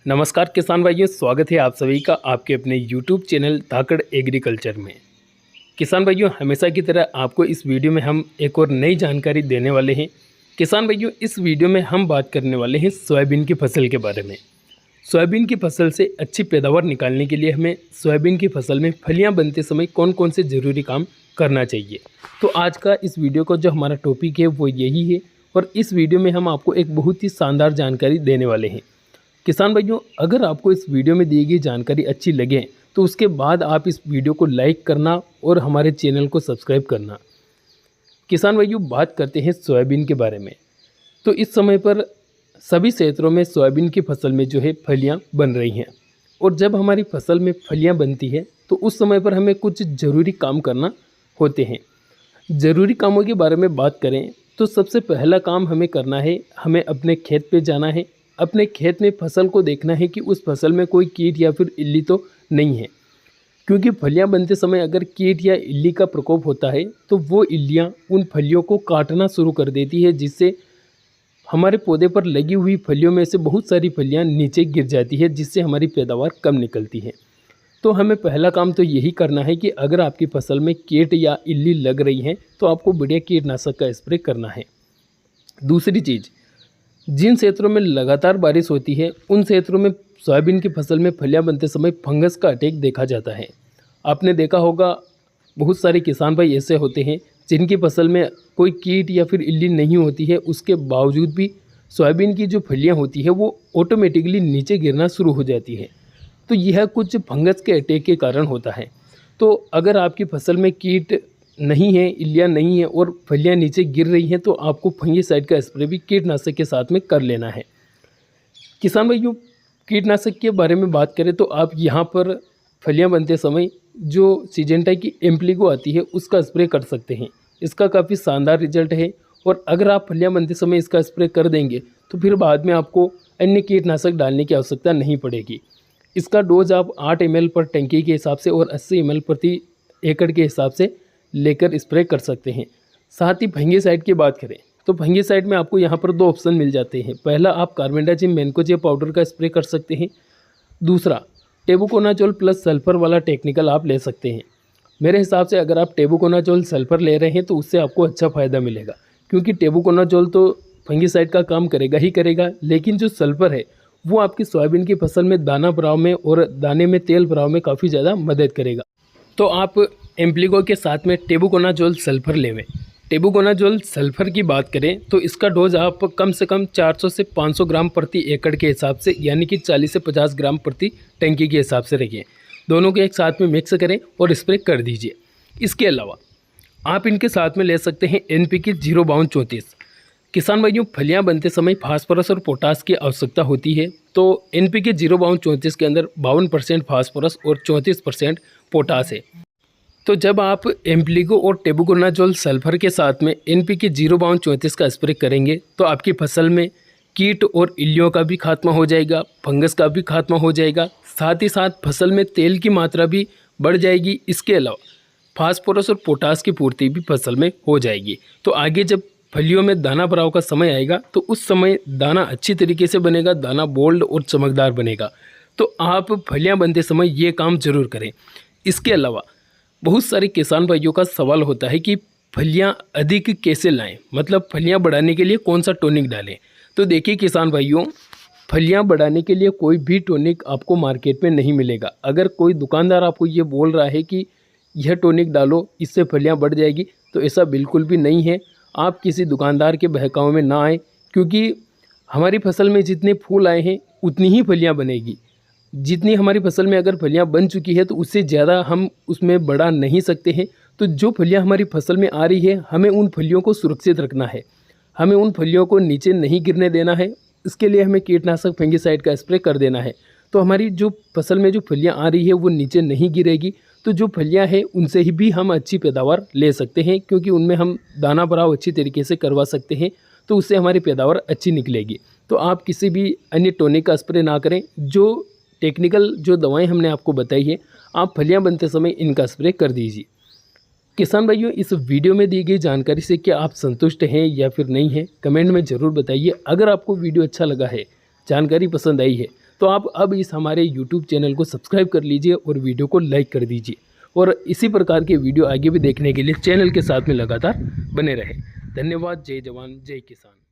नमस्कार किसान भाइयों, स्वागत है आप सभी का आपके अपने YouTube चैनल धाकड़ एग्रीकल्चर में। किसान भाइयों, हमेशा की तरह आपको इस वीडियो में हम एक और नई जानकारी देने वाले हैं। किसान भाइयों, इस वीडियो में हम बात करने वाले हैं सोयाबीन की फसल के बारे में। सोयाबीन की फसल से अच्छी पैदावार निकालने के लिए हमें सोयाबीन की फसल में फलियाँ बनते समय कौन कौन से ज़रूरी काम करना चाहिए। तो आज का इस वीडियो का जो हमारा टॉपिक है वो यही है और इस वीडियो में हम आपको एक बहुत ही शानदार जानकारी देने वाले हैं। किसान भाइयों, अगर आपको इस वीडियो में दी गई जानकारी अच्छी लगे तो उसके बाद आप इस वीडियो को लाइक करना और हमारे चैनल को सब्सक्राइब करना। किसान भाइयों, बात करते हैं सोयाबीन के बारे में। तो इस समय पर सभी क्षेत्रों में सोयाबीन की फसल में जो है फलियां बन रही हैं और जब हमारी फसल में फलियां बनती है तो उस समय पर हमें कुछ ज़रूरी काम करना होते हैं। ज़रूरी कामों के बारे में बात करें तो सबसे पहला काम हमें करना है, हमें अपने खेत पे जाना है। अपने खेत में फसल को देखना है कि उस फसल में कोई कीट या फिर इल्ली तो नहीं है, क्योंकि फलियां बनते समय अगर कीट या इल्ली का प्रकोप होता है तो वो इल्लियां उन फलियों को काटना शुरू कर देती है, जिससे हमारे पौधे पर लगी हुई फलियों में से बहुत सारी फलियां नीचे गिर जाती है, जिससे हमारी पैदावार कम निकलती है। तो हमें पहला काम तो यही करना है कि अगर आपकी फसल में कीट या इल्ली लग रही है तो आपको बढ़िया कीटनाशक का स्प्रे करना है। दूसरी चीज़, जिन क्षेत्रों में लगातार बारिश होती है उन क्षेत्रों में सोयाबीन की फसल में फलियां बनते समय फंगस का अटैक देखा जाता है। आपने देखा होगा बहुत सारे किसान भाई ऐसे होते हैं जिनकी फसल में कोई कीट या फिर इल्ली नहीं होती है, उसके बावजूद भी सोयाबीन की जो फलियां होती है वो ऑटोमेटिकली नीचे गिरना शुरू हो जाती है। तो यह कुछ फंगस के अटैक के कारण होता है। तो अगर आपकी फसल में कीट नहीं है, इल्लियाँ नहीं है और फलियाँ नीचे गिर रही हैं तो आपको फंगीसाइड का स्प्रे भी कीटनाशक के साथ में कर लेना है। किसान भाइयों, कीटनाशक के बारे में बात करें तो आप यहाँ पर फलियाँ बनते समय जो सिजेंटा की एम्प्लीगो आती है उसका स्प्रे कर सकते हैं। इसका काफ़ी शानदार रिजल्ट है और अगर आप फलियाँ बनते समय इसका स्प्रे कर देंगे तो फिर बाद में आपको अन्य कीटनाशक डालने की आवश्यकता नहीं पड़ेगी। इसका डोज आप 8 ml पर टंकी के हिसाब से और 80 ml प्रति एकड़ के हिसाब से लेकर स्प्रे कर सकते हैं। साथ ही फंगीसाइड की बात करें तो फंगीसाइड में आपको यहाँ पर 2 ऑप्शन मिल जाते हैं। पहला, आप कार्बेंडाजिम मैनकोजेब पाउडर का स्प्रे कर सकते हैं। दूसरा, टेबुकोनाजोल प्लस सल्फर वाला टेक्निकल आप ले सकते हैं। मेरे हिसाब से अगर आप टेबुकोनाजोल सल्फर ले रहे हैं तो उससे आपको अच्छा फ़ायदा मिलेगा, क्योंकि टेबुकोनाजोल तो फंगीसाइड का काम करेगा ही करेगा, लेकिन जो सल्फर है वो आपकी सोयाबीन की फसल में दाना भराव में और दाने में तेल भराव में काफ़ी ज़्यादा मदद करेगा। तो आप एम्प्लीगो के साथ में टेबुकोनाजोल सल्फर लेवें। टेबुकोनाजोल सल्फर की बात करें तो इसका डोज आप कम से कम 400 से 500 ग्राम प्रति एकड़ के हिसाब से, यानी कि 40 से 50 ग्राम प्रति टंकी के हिसाब से रखिए। दोनों को एक साथ में मिक्स करें और स्प्रे कर दीजिए। इसके अलावा आप इनके साथ में ले सकते हैं NPK 05234। किसान भाइयों, फलियां बनते समय फास्फोरस और पोटास की आवश्यकता होती है। तो NPK 05234 के अंदर 52% फास्फोरस और 34% पोटास है। तो जब आप एम्प्लीगो और टेबुकोनाजोल सल्फर के साथ में NPK 05234 का स्प्रे करेंगे तो आपकी फसल में कीट और इल्लियों का भी खात्मा हो जाएगा, फंगस का भी खात्मा हो जाएगा, साथ ही साथ फसल में तेल की मात्रा भी बढ़ जाएगी। इसके अलावा फास्फोरस और पोटास की पूर्ति भी फसल में हो जाएगी। तो आगे जब फलियों में दाना भराव का समय आएगा तो उस समय दाना अच्छी तरीके से बनेगा, दाना बोल्ड और चमकदार बनेगा। तो आप फलियां बनते समय ये काम ज़रूर करें। इसके अलावा बहुत सारे किसान भाइयों का सवाल होता है कि फलियां अधिक कैसे लाएं, मतलब फलियां बढ़ाने के लिए कौन सा टॉनिक डालें। तो देखिए किसान भाइयों, फलियां बढ़ाने के लिए कोई भी टॉनिक आपको मार्केट में नहीं मिलेगा। अगर कोई दुकानदार आपको ये बोल रहा है कि यह टॉनिक डालो इससे फलियां बढ़ जाएगी, तो ऐसा बिल्कुल भी नहीं है। आप किसी दुकानदार के बहकावे में ना आए, क्योंकि हमारी फसल में जितने फूल आए हैं उतनी ही फलियां बनेगी। जितनी हमारी फसल में अगर फलियां बन चुकी है तो उससे ज़्यादा हम उसमें बढ़ा नहीं सकते हैं। तो जो फलियां हमारी फसल में आ रही है हमें उन फलियों को सुरक्षित रखना है, हमें उन फलियों को नीचे नहीं गिरने देना है। इसके लिए हमें कीटनाशक फंगीसाइड का स्प्रे कर देना है। तो हमारी जो फसल में जो फलियां आ रही है वो नीचे नहीं गिरेगी। तो जो फलियां हैं उनसे ही भी हम अच्छी पैदावार ले सकते हैं, क्योंकि उनमें हम दाना भराव अच्छी तरीके से करवा सकते हैं। तो उससे हमारी पैदावार अच्छी निकलेगी। तो आप किसी भी अन्य टॉनिक का स्प्रे ना करें। जो टेक्निकल जो दवाएं हमने आपको बताई है, आप फलियां बनते समय इनका स्प्रे कर दीजिए। किसान भाइयों, इस वीडियो में दी गई जानकारी से क्या आप संतुष्ट हैं या फिर नहीं हैं, कमेंट में ज़रूर बताइए। अगर आपको वीडियो अच्छा लगा है, जानकारी पसंद आई है, तो आप अब इस हमारे यूट्यूब चैनल को सब्सक्राइब कर लीजिए और वीडियो को लाइक कर दीजिए, और इसी प्रकार के वीडियो आगे भी देखने के लिए चैनल के साथ में लगातार बने रहे। धन्यवाद। जय जवान जय किसान।